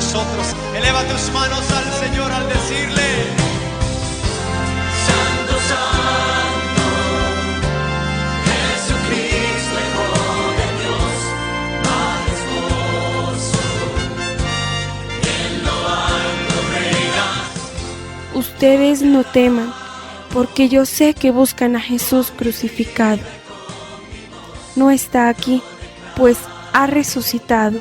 nosotros. Eleva tus manos al Señor al decirle: Santo, Santo, Jesucristo, Hijo de Dios, majestuoso, en lo alto reinas. Ustedes no teman, porque yo sé que buscan a Jesús crucificado. No está aquí, pues ha resucitado.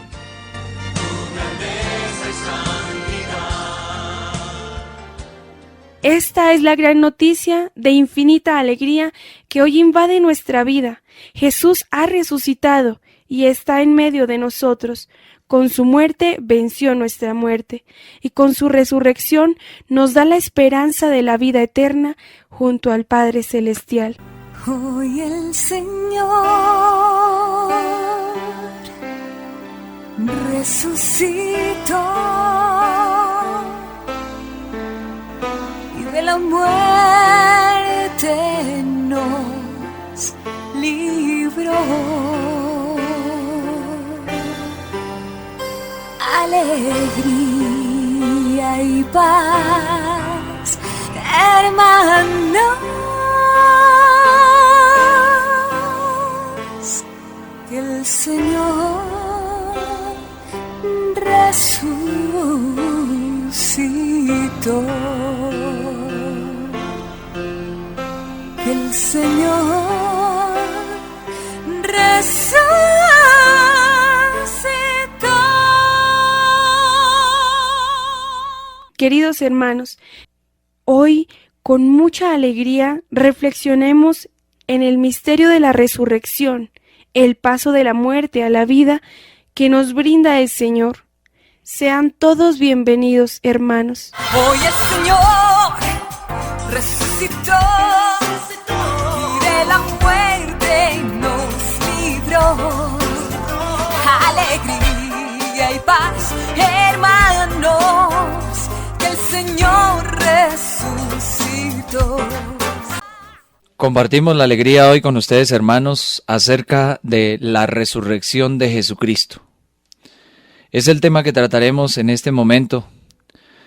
Esta es la gran noticia de infinita alegría que hoy invade nuestra vida. Jesús ha resucitado y está en medio de nosotros. Con su muerte venció nuestra muerte y con su resurrección nos da la esperanza de la vida eterna junto al Padre Celestial. Hoy el Señor resucitó y de la muerte nos libró. Alegría y paz, hermanos, que el Señor resucitó, que el Señor resucitó. Queridos hermanos, hoy con mucha alegría reflexionemos en el misterio de la resurrección, el paso de la muerte a la vida que nos brinda el Señor. Sean todos bienvenidos, hermanos. Hoy el Señor resucitó y de la muerte nos libró. Alegría y paz, hermanos, que el Señor resucitó. Compartimos la alegría hoy con ustedes, hermanos, acerca de la resurrección de Jesucristo. Es el tema que trataremos en este momento,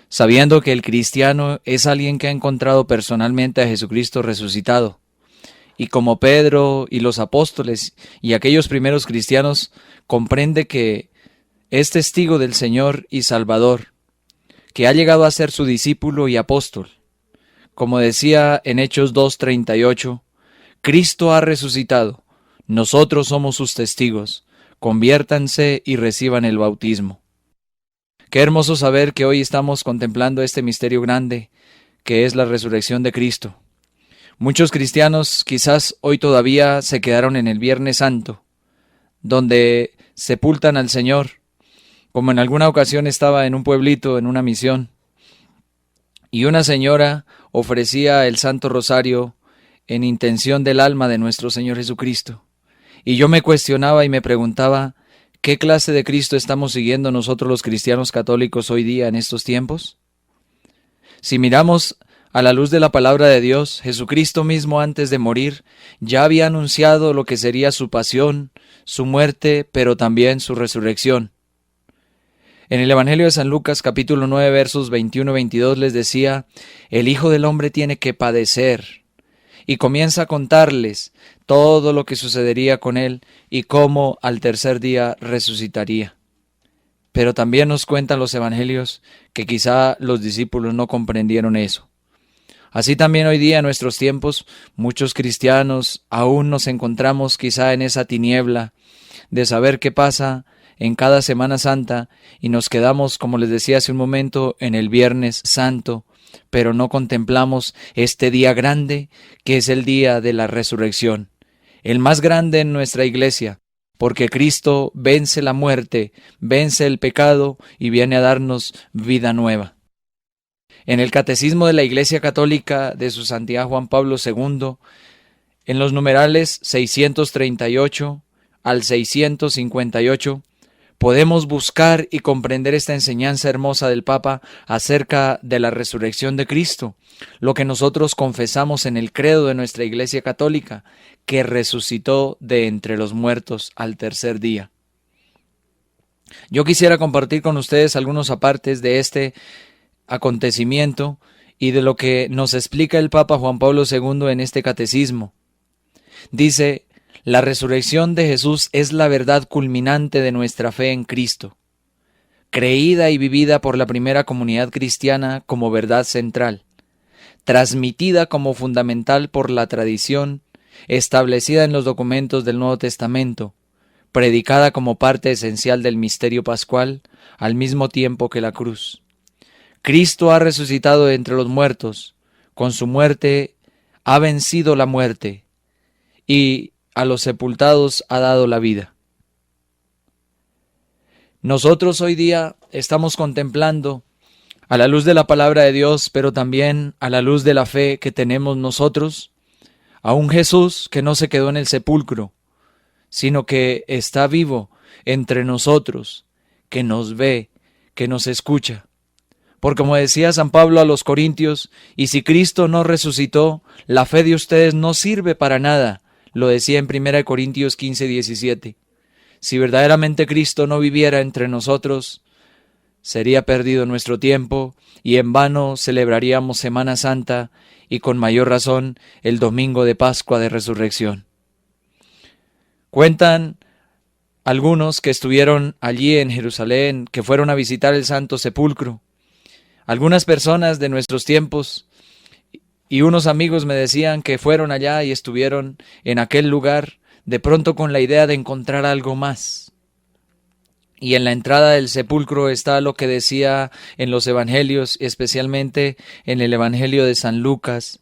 sabiendo que el cristiano es alguien que ha encontrado personalmente a Jesucristo resucitado. Y como Pedro y los apóstoles y aquellos primeros cristianos, comprende que es testigo del Señor y Salvador, que ha llegado a ser su discípulo y apóstol. Como decía en Hechos 2:38, Cristo ha resucitado, nosotros somos sus testigos, conviértanse y reciban el bautismo. Qué hermoso saber que hoy estamos contemplando este misterio grande, que es la resurrección de Cristo. Muchos cristianos quizás hoy todavía se quedaron en el Viernes Santo, donde sepultan al Señor, como en alguna ocasión estaba en un pueblito, en una misión, y una señora ofrecía el Santo Rosario en intención del alma de nuestro Señor Jesucristo. Y yo me cuestionaba y me preguntaba, ¿qué clase de Cristo estamos siguiendo nosotros los cristianos católicos hoy día en estos tiempos? Si miramos a la luz de la palabra de Dios, Jesucristo mismo antes de morir ya había anunciado lo que sería su pasión, su muerte, pero también su resurrección. En el Evangelio de San Lucas, capítulo 9, versos 21-22, les decía, el Hijo del Hombre tiene que padecer, y comienza a contarles todo lo que sucedería con él y cómo al tercer día resucitaría. Pero también nos cuentan los Evangelios que quizá los discípulos no comprendieron eso. Así también hoy día en nuestros tiempos, muchos cristianos aún nos encontramos quizá en esa tiniebla de saber qué pasa en cada Semana Santa y nos quedamos, como les decía hace un momento, en el Viernes Santo, pero no contemplamos este día grande que es el día de la resurrección, el más grande en nuestra iglesia, porque Cristo vence la muerte, vence el pecado y viene a darnos vida nueva. En el Catecismo de la Iglesia Católica de su Santidad Juan Pablo II, en los numerales 638 al 658, podemos buscar y comprender esta enseñanza hermosa del Papa acerca de la resurrección de Cristo, lo que nosotros confesamos en el credo de nuestra Iglesia Católica, que resucitó de entre los muertos al tercer día. Yo quisiera compartir con ustedes algunos apartes de este acontecimiento y de lo que nos explica el Papa Juan Pablo II en este catecismo. Dice: la resurrección de Jesús es la verdad culminante de nuestra fe en Cristo, creída y vivida por la primera comunidad cristiana como verdad central, transmitida como fundamental por la tradición, establecida en los documentos del Nuevo Testamento, predicada como parte esencial del misterio pascual, al mismo tiempo que la cruz. Cristo ha resucitado de entre los muertos, con su muerte ha vencido la muerte, y a los sepultados ha dado la vida. Nosotros hoy día estamos contemplando, a la luz de la palabra de Dios, pero también a la luz de la fe que tenemos nosotros, a un Jesús que no se quedó en el sepulcro, sino que está vivo entre nosotros, que nos ve, que nos escucha. Porque como decía San Pablo a los Corintios, y si Cristo no resucitó, la fe de ustedes no sirve para nada, lo decía en 1 Corintios 15:17. Si verdaderamente Cristo no viviera entre nosotros, sería perdido nuestro tiempo y en vano celebraríamos Semana Santa y con mayor razón el domingo de Pascua de Resurrección. Cuentan algunos que estuvieron allí en Jerusalén, que fueron a visitar el Santo Sepulcro. Algunas personas de nuestros tiempos y unos amigos me decían que fueron allá y estuvieron en aquel lugar, de pronto con la idea de encontrar algo más. Y en la entrada del sepulcro está lo que decía en los evangelios, especialmente en el Evangelio de San Lucas,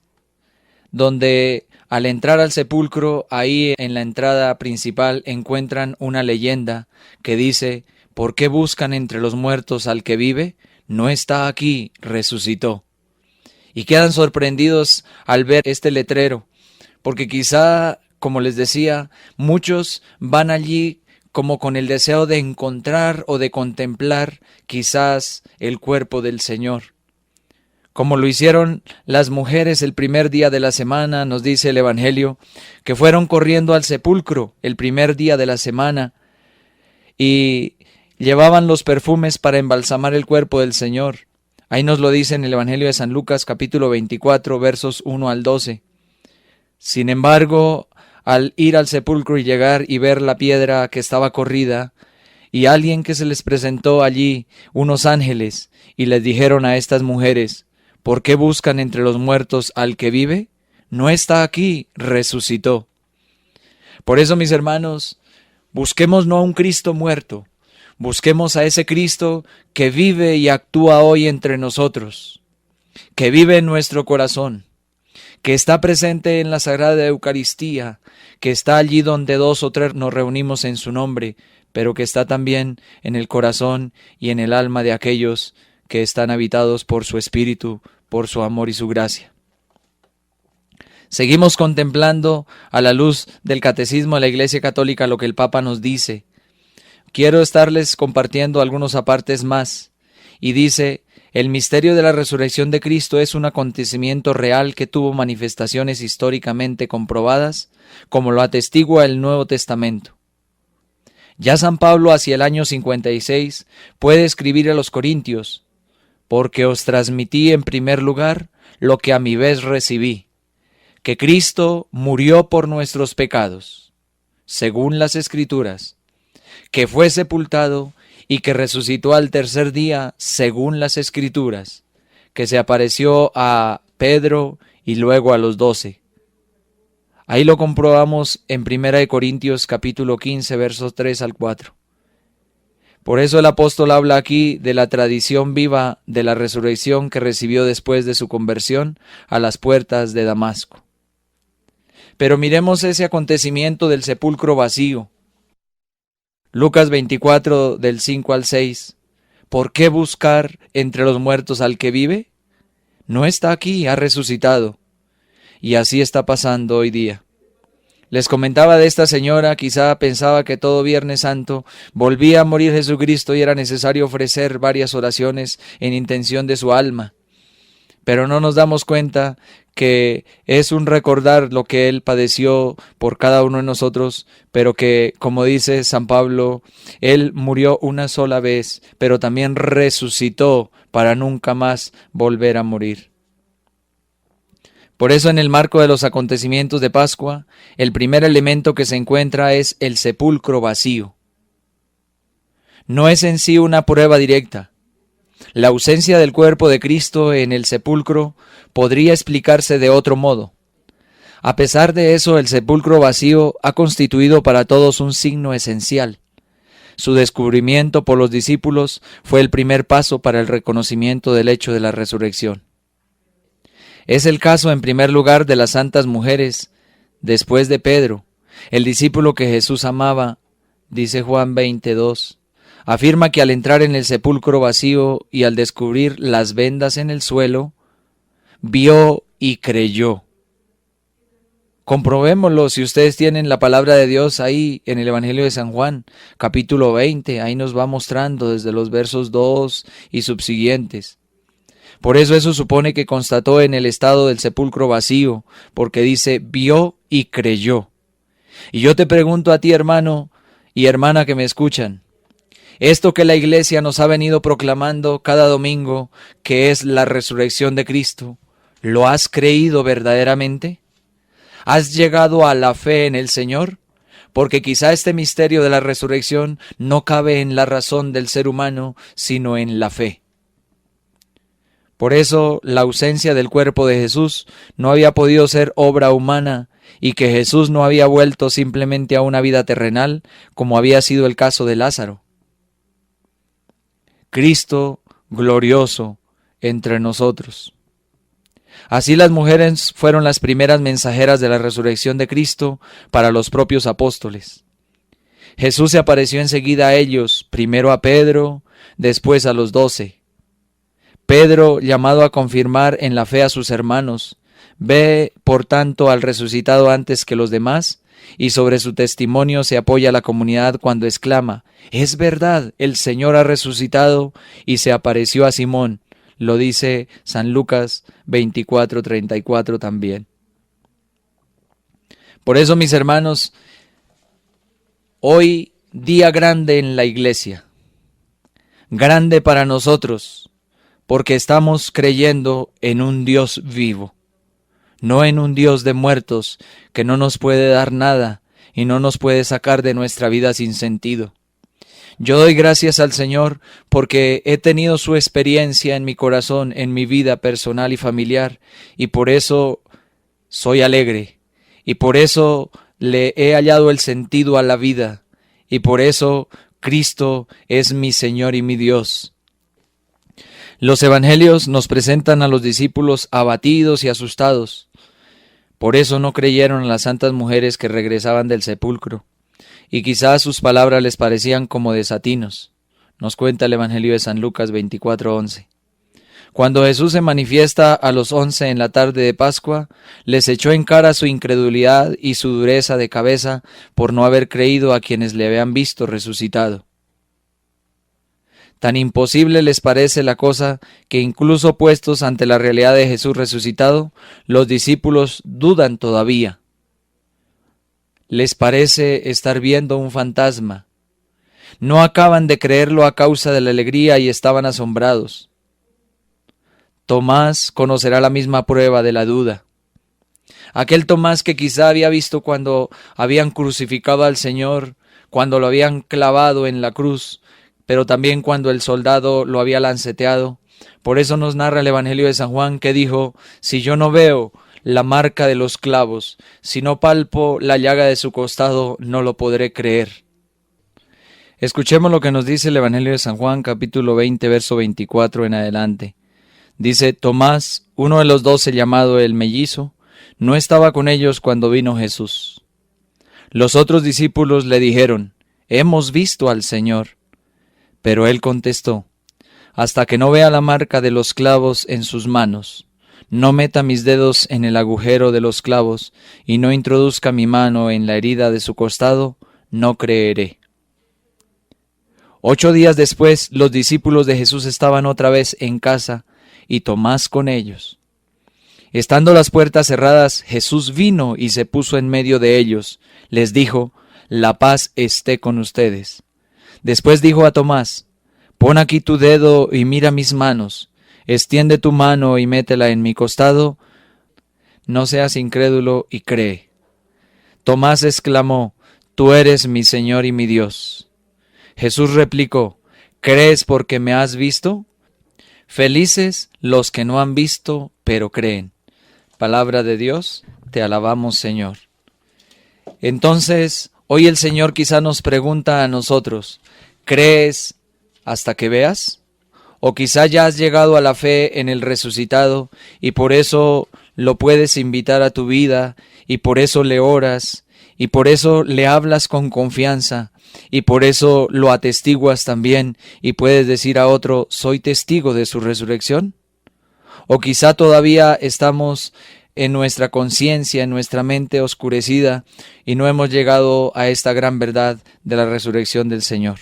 donde al entrar al sepulcro, ahí en la entrada principal encuentran una leyenda que dice: ¿por qué buscan entre los muertos al que vive? No está aquí, resucitó. Y quedan sorprendidos al ver este letrero, porque quizá, como les decía, muchos van allí como con el deseo de encontrar o de contemplar quizás el cuerpo del Señor. Como lo hicieron las mujeres el primer día de la semana, nos dice el Evangelio, que fueron corriendo al sepulcro el primer día de la semana y llevaban los perfumes para embalsamar el cuerpo del Señor. Ahí nos lo dice en el Evangelio de San Lucas, capítulo 24, versos 1 al 12. Sin embargo, al ir al sepulcro y llegar y ver la piedra que estaba corrida, y alguien que se les presentó allí, unos ángeles, y les dijeron a estas mujeres: ¿por qué buscan entre los muertos al que vive? No está aquí, resucitó. Por eso, mis hermanos, busquemos no a un Cristo muerto, busquemos a ese Cristo que vive y actúa hoy entre nosotros, que vive en nuestro corazón, que está presente en la Sagrada Eucaristía, que está allí donde 2 o 3 nos reunimos en su nombre, pero que está también en el corazón y en el alma de aquellos que están habitados por su Espíritu, por su amor y su gracia. Seguimos contemplando a la luz del Catecismo de la Iglesia Católica lo que el Papa nos dice. Quiero estarles compartiendo algunos apartes más. Y dice: el misterio de la resurrección de Cristo es un acontecimiento real que tuvo manifestaciones históricamente comprobadas, como lo atestigua el Nuevo Testamento. Ya San Pablo, hacia el año 56, puede escribir a los Corintios: porque os transmití en primer lugar lo que a mi vez recibí, que Cristo murió por nuestros pecados, según las Escrituras, que fue sepultado y que resucitó al tercer día, según las Escrituras, que se apareció a Pedro y luego a los 12. Ahí lo comprobamos en 1 Corintios capítulo 15, versos 3 al 4. Por eso el apóstol habla aquí de la tradición viva de la resurrección que recibió después de su conversión a las puertas de Damasco. Pero miremos ese acontecimiento del sepulcro vacío. Lucas 24, del 5 al 6. ¿Por qué buscar entre los muertos al que vive? No está aquí, ha resucitado. Y así está pasando hoy día. Les comentaba de esta señora, quizá pensaba que todo Viernes Santo volvía a morir Jesucristo y era necesario ofrecer varias oraciones en intención de su alma. pero no nos damos cuenta que es un recordar lo que Él padeció por cada uno de nosotros, pero que, como dice San Pablo, Él murió una sola vez, pero también resucitó para nunca más volver a morir. Por eso, en el marco de los acontecimientos de Pascua, el primer elemento que se encuentra es el sepulcro vacío. No es en sí una prueba directa. La ausencia del cuerpo de Cristo en el sepulcro podría explicarse de otro modo. A pesar de eso, el sepulcro vacío ha constituido para todos un signo esencial. Su descubrimiento por los discípulos fue el primer paso para el reconocimiento del hecho de la resurrección. Es el caso, en primer lugar, de las santas mujeres, después de Pedro, el discípulo que Jesús amaba, dice Juan 22. Afirma que al entrar en el sepulcro vacío y al descubrir las vendas en el suelo, vio y creyó. Comprobémoslo si ustedes tienen la palabra de Dios ahí en el Evangelio de San Juan, capítulo 20, ahí nos va mostrando desde los versos 2 y subsiguientes. Por eso supone que constató en el estado del sepulcro vacío, porque dice, vio y creyó. Y yo te pregunto a ti, hermano y hermana que me escuchan, esto que la Iglesia nos ha venido proclamando cada domingo, que es la resurrección de Cristo, ¿lo has creído verdaderamente? ¿Has llegado a la fe en el Señor? Porque quizá este misterio de la resurrección no cabe en la razón del ser humano, sino en la fe. Por eso la ausencia del cuerpo de Jesús no había podido ser obra humana y que Jesús no había vuelto simplemente a una vida terrenal como había sido el caso de Lázaro. Cristo glorioso entre nosotros. Así las mujeres fueron las primeras mensajeras de la resurrección de Cristo para los propios apóstoles. Jesús se apareció enseguida a ellos, primero a Pedro, después a los 12. Pedro, llamado a confirmar en la fe a sus hermanos, ve por tanto al resucitado antes que los demás, y sobre su testimonio se apoya la comunidad cuando exclama, «Es verdad, el Señor ha resucitado y se apareció a Simón». Lo dice San Lucas 24:34 también. Por eso, mis hermanos, hoy día grande en la iglesia, grande para nosotros, porque estamos creyendo en un Dios vivo, no en un Dios de muertos que no nos puede dar nada y no nos puede sacar de nuestra vida sin sentido. Yo doy gracias al Señor porque he tenido su experiencia en mi corazón, en mi vida personal y familiar, y por eso soy alegre, y por eso le he hallado el sentido a la vida, y por eso Cristo es mi Señor y mi Dios. Los evangelios nos presentan a los discípulos abatidos y asustados. Por eso no creyeron a las santas mujeres que regresaban del sepulcro, y quizás sus palabras les parecían como desatinos. Nos cuenta el Evangelio de San Lucas 24:11. Cuando Jesús se manifiesta a los 11 en la tarde de Pascua, les echó en cara su incredulidad y su dureza de cabeza por no haber creído a quienes le habían visto resucitado. Tan imposible les parece la cosa que incluso puestos ante la realidad de Jesús resucitado, los discípulos dudan todavía. Les parece estar viendo un fantasma. No acaban de creerlo a causa de la alegría y estaban asombrados. Tomás conocerá la misma prueba de la duda. Aquel Tomás que quizá había visto cuando habían crucificado al Señor, cuando lo habían clavado en la cruz, pero también cuando el soldado lo había lanceteado. Por eso nos narra el Evangelio de San Juan que dijo, si yo no veo la marca de los clavos, si no palpo la llaga de su costado, no lo podré creer. Escuchemos lo que nos dice el Evangelio de San Juan, capítulo 20, verso 24 en adelante. Dice, Tomás, uno de los 12 llamado el mellizo, no estaba con ellos cuando vino Jesús. Los otros discípulos le dijeron, hemos visto al Señor. Pero él contestó, hasta que no vea la marca de los clavos en sus manos, no meta mis dedos en el agujero de los clavos y no introduzca mi mano en la herida de su costado, no creeré. 8 días después, los discípulos de Jesús estaban otra vez en casa y Tomás con ellos. Estando las puertas cerradas, Jesús vino y se puso en medio de ellos. Les dijo: la paz esté con ustedes. Después dijo a Tomás: pon aquí tu dedo y mira mis manos. Extiende tu mano y métela en mi costado. No seas incrédulo y cree. Tomás exclamó: tú eres mi Señor y mi Dios. Jesús replicó: ¿crees porque me has visto? Felices los que no han visto, pero creen. Palabra de Dios, te alabamos, Señor. Entonces, hoy el Señor quizá nos pregunta a nosotros: ¿crees hasta que veas? O quizá ya has llegado a la fe en el resucitado y por eso lo puedes invitar a tu vida y por eso le oras y por eso le hablas con confianza y por eso lo atestiguas también y puedes decir a otro: soy testigo de su resurrección. O quizá todavía estamos en nuestra conciencia, en nuestra mente oscurecida y no hemos llegado a esta gran verdad de la resurrección del Señor.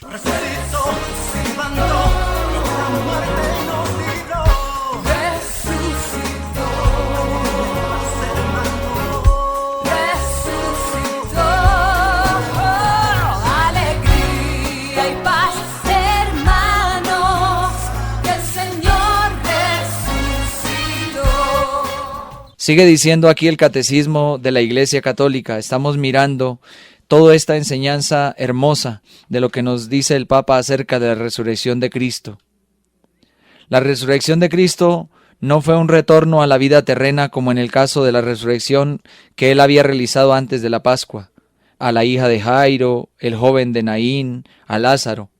Sigue diciendo aquí el Catecismo de la Iglesia Católica. Estamos mirando toda esta enseñanza hermosa de lo que nos dice el Papa acerca de la resurrección de Cristo. La resurrección de Cristo no fue un retorno a la vida terrena como en el caso de la resurrección que él había realizado antes de la Pascua, a la hija de Jairo, el joven de Naín, a Lázaro.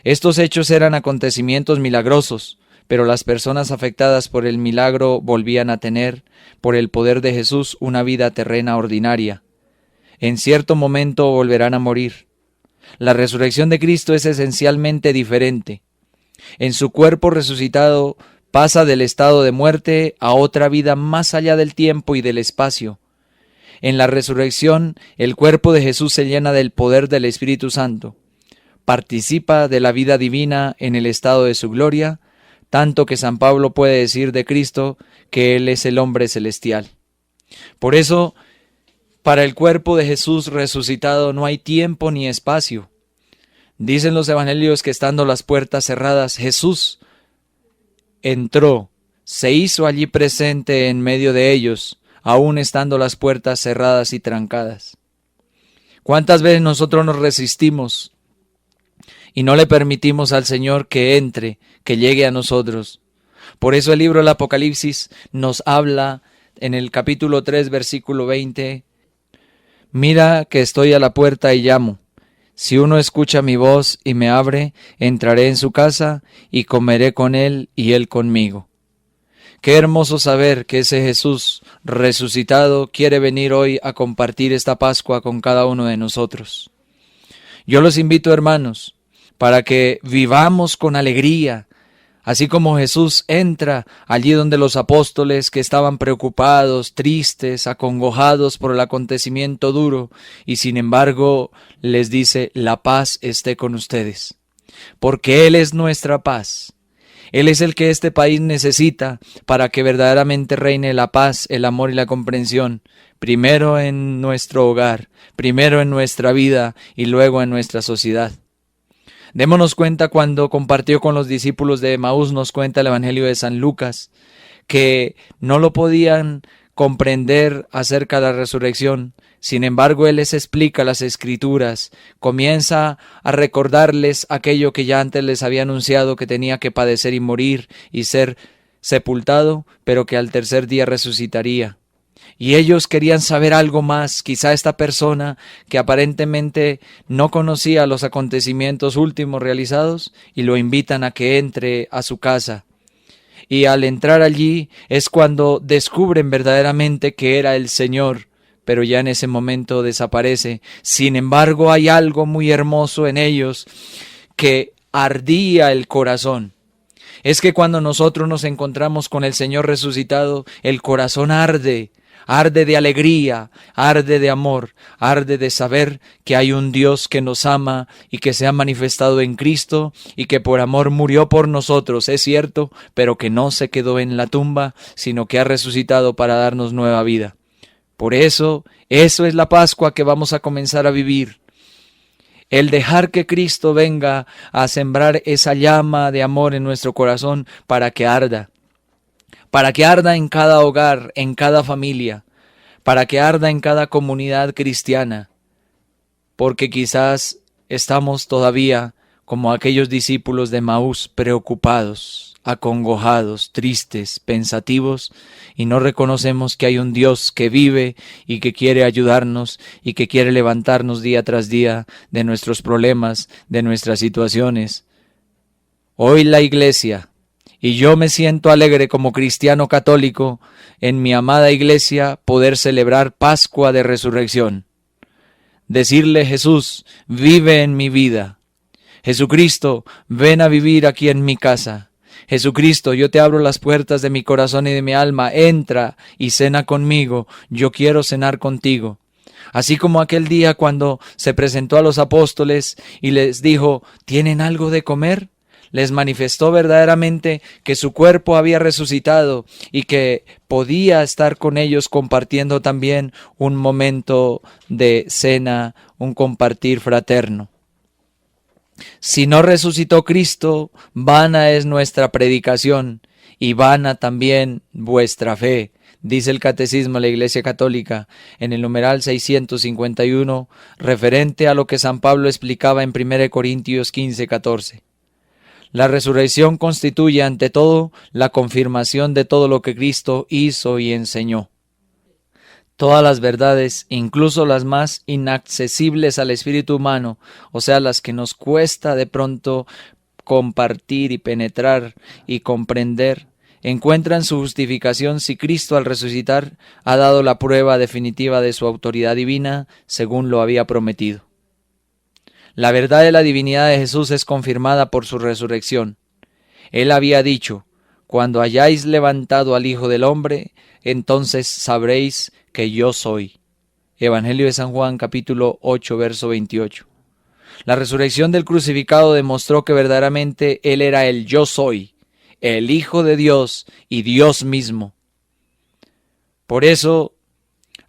Estos hechos eran acontecimientos milagrosos, pero las personas afectadas por el milagro volvían a tener, por el poder de Jesús, una vida terrena ordinaria. En cierto momento volverán a morir. La resurrección de Cristo es esencialmente diferente. En su cuerpo resucitado pasa del estado de muerte a otra vida más allá del tiempo y del espacio. En la resurrección, el cuerpo de Jesús se llena del poder del Espíritu Santo. Participa de la vida divina en el estado de su gloria, tanto que San Pablo puede decir de Cristo que Él es el hombre celestial. Por eso, para el cuerpo de Jesús resucitado no hay tiempo ni espacio. Dicen los evangelios que estando las puertas cerradas, Jesús entró, se hizo allí presente en medio de ellos, aún estando las puertas cerradas y trancadas. ¿Cuántas veces nosotros nos resistimos y no le permitimos al Señor que entre, que llegue a nosotros? Por eso el libro del Apocalipsis nos habla en el capítulo 3, versículo 20, mira que estoy a la puerta y llamo. Si uno escucha mi voz y me abre, entraré en su casa y comeré con él y él conmigo. Qué hermoso saber que ese Jesús resucitado quiere venir hoy a compartir esta Pascua con cada uno de nosotros. Yo los invito, hermanos, para que vivamos con alegría, así como Jesús entra allí donde los apóstoles que estaban preocupados, tristes, acongojados por el acontecimiento duro, y sin embargo les dice: la paz esté con ustedes, porque Él es nuestra paz. Él es el que este país necesita para que verdaderamente reine la paz, el amor y la comprensión, primero en nuestro hogar, primero en nuestra vida y luego en nuestra sociedad. Démonos cuenta cuando compartió con los discípulos de Emaús, nos cuenta el Evangelio de San Lucas, que no lo podían comprender acerca de la resurrección. Sin embargo, Él les explica las Escrituras, comienza a recordarles aquello que ya antes les había anunciado, que tenía que padecer y morir y ser sepultado, pero que al tercer día resucitaría. Y ellos querían saber algo más. Quizá esta persona que aparentemente no conocía los acontecimientos últimos realizados y lo invitan a que entre a su casa. Y al entrar allí es cuando descubren verdaderamente que era el Señor, pero ya en ese momento desaparece. Sin embargo, hay algo muy hermoso en ellos que ardía el corazón. Es que cuando nosotros nos encontramos con el Señor resucitado, el corazón arde. arde de alegría, arde de amor, arde de saber que hay un Dios que nos ama y que se ha manifestado en Cristo y que por amor murió por nosotros, es cierto, pero que no se quedó en la tumba, sino que ha resucitado para darnos nueva vida. Por eso es la Pascua que vamos a comenzar a vivir. El dejar que Cristo venga a sembrar esa llama de amor en nuestro corazón para que arda en cada hogar, en cada familia, para que arda en cada comunidad cristiana, porque quizás estamos todavía como aquellos discípulos de Maús, preocupados, acongojados, tristes, pensativos, y no reconocemos que hay un Dios que vive y que quiere ayudarnos y que quiere levantarnos día tras día de nuestros problemas, de nuestras situaciones. Hoy la Iglesia, y yo me siento alegre como cristiano católico en mi amada Iglesia poder celebrar Pascua de Resurrección. Decirle: Jesús, vive en mi vida. Jesucristo, ven a vivir aquí en mi casa. Jesucristo, yo te abro las puertas de mi corazón y de mi alma. Entra y cena conmigo. Yo quiero cenar contigo. Así como aquel día cuando se presentó a los apóstoles y les dijo: ¿tienen algo de comer? Les manifestó verdaderamente que su cuerpo había resucitado y que podía estar con ellos compartiendo también un momento de cena, un compartir fraterno. Si no resucitó Cristo, vana es nuestra predicación y vana también vuestra fe, dice el Catecismo de la Iglesia Católica en el numeral 651, referente a lo que San Pablo explicaba en 1 Corintios 15:14. La resurrección constituye ante todo la confirmación de todo lo que Cristo hizo y enseñó. Todas las verdades, incluso las más inaccesibles al espíritu humano, o sea, las que nos cuesta de pronto compartir y penetrar y comprender, encuentran su justificación si Cristo al resucitar ha dado la prueba definitiva de su autoridad divina según lo había prometido. La verdad de la divinidad de Jesús es confirmada por su resurrección. Él había dicho: cuando hayáis levantado al Hijo del Hombre, entonces sabréis que yo soy. Evangelio de San Juan, capítulo 8, verso 28. La resurrección del crucificado demostró que verdaderamente Él era el yo soy, el Hijo de Dios y Dios mismo. Por eso,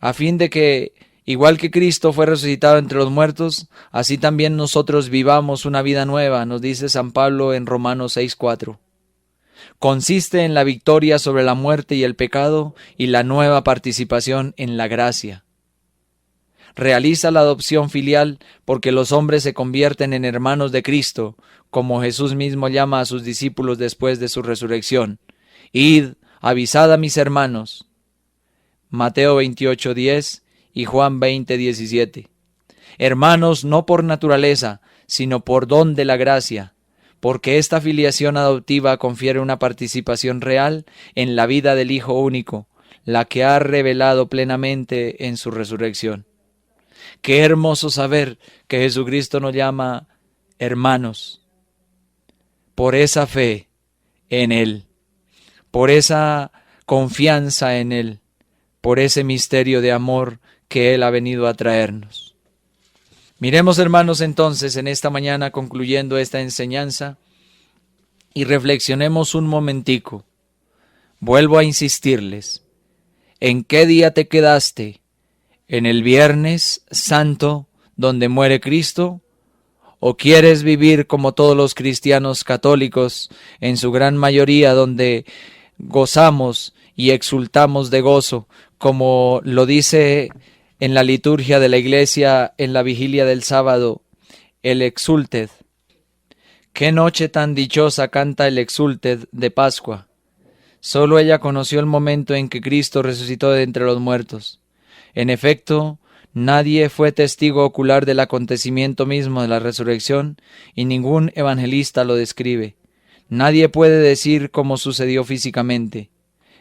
a fin de que igual que Cristo fue resucitado entre los muertos, así también nosotros vivamos una vida nueva, nos dice San Pablo en Romanos 6:4. Consiste en la victoria sobre la muerte y el pecado y la nueva participación en la gracia. Realiza la adopción filial porque los hombres se convierten en hermanos de Cristo, como Jesús mismo llama a sus discípulos después de su resurrección. Id, avisad a mis hermanos. Mateo 28:10 y Juan 20:17. Hermanos, no por naturaleza, sino por don de la gracia, porque esta filiación adoptiva confiere una participación real en la vida del Hijo único, la que ha revelado plenamente en su resurrección. Qué hermoso saber que Jesucristo nos llama hermanos, por esa fe en Él, por esa confianza en Él, por ese misterio de amor que Él ha venido a traernos. Miremos, hermanos, entonces en esta mañana, concluyendo esta enseñanza, y reflexionemos un momentico. Vuelvo a insistirles, ¿en qué día te quedaste? ¿En el Viernes Santo, donde muere Cristo? ¿O quieres vivir como todos los cristianos católicos, en su gran mayoría, donde gozamos y exultamos de gozo, como lo dice en la liturgia de la Iglesia en la vigilia del sábado, el Exulted? ¡Qué noche tan dichosa canta el Exulted de Pascua! Solo ella conoció el momento en que Cristo resucitó de entre los muertos. En efecto, nadie fue testigo ocular del acontecimiento mismo de la resurrección y ningún evangelista lo describe. Nadie puede decir cómo sucedió físicamente,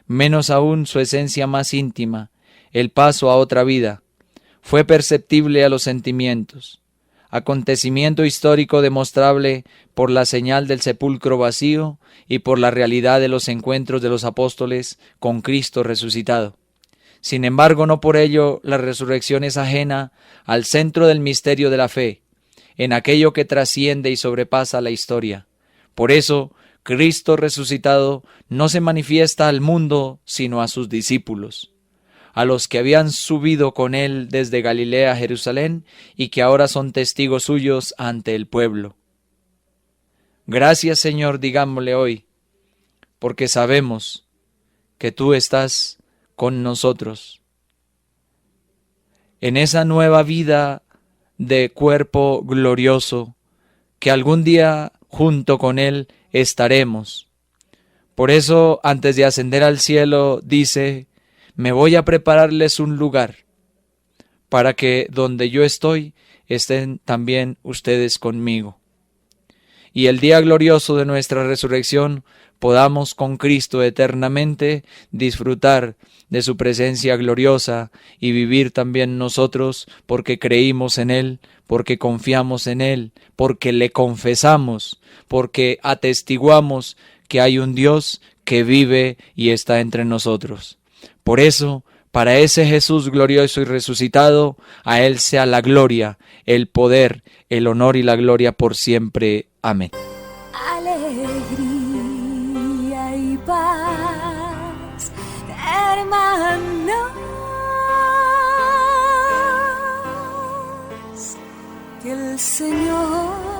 menos aún su esencia más íntima, el paso a otra vida. Fue perceptible a los sentimientos. Acontecimiento histórico demostrable por la señal del sepulcro vacío y por la realidad de los encuentros de los apóstoles con Cristo resucitado. Sin embargo, no por ello la resurrección es ajena al centro del misterio de la fe, en aquello que trasciende y sobrepasa la historia. Por eso, Cristo resucitado no se manifiesta al mundo, sino a sus discípulos, a los que habían subido con él desde Galilea a Jerusalén y que ahora son testigos suyos ante el pueblo. Gracias, Señor, digámosle hoy, porque sabemos que tú estás con nosotros en esa nueva vida de cuerpo glorioso que algún día junto con él estaremos. Por eso, antes de ascender al cielo, dice: me voy a prepararles un lugar para que donde yo estoy estén también ustedes conmigo. Y el día glorioso de nuestra resurrección podamos con Cristo eternamente disfrutar de su presencia gloriosa y vivir también nosotros porque creímos en Él, porque confiamos en Él, porque le confesamos, porque atestiguamos que hay un Dios que vive y está entre nosotros. Por eso, para ese Jesús glorioso y resucitado, a Él sea la gloria, el poder, el honor y la gloria por siempre. Amén. Alegría y paz, hermanos, que el Señor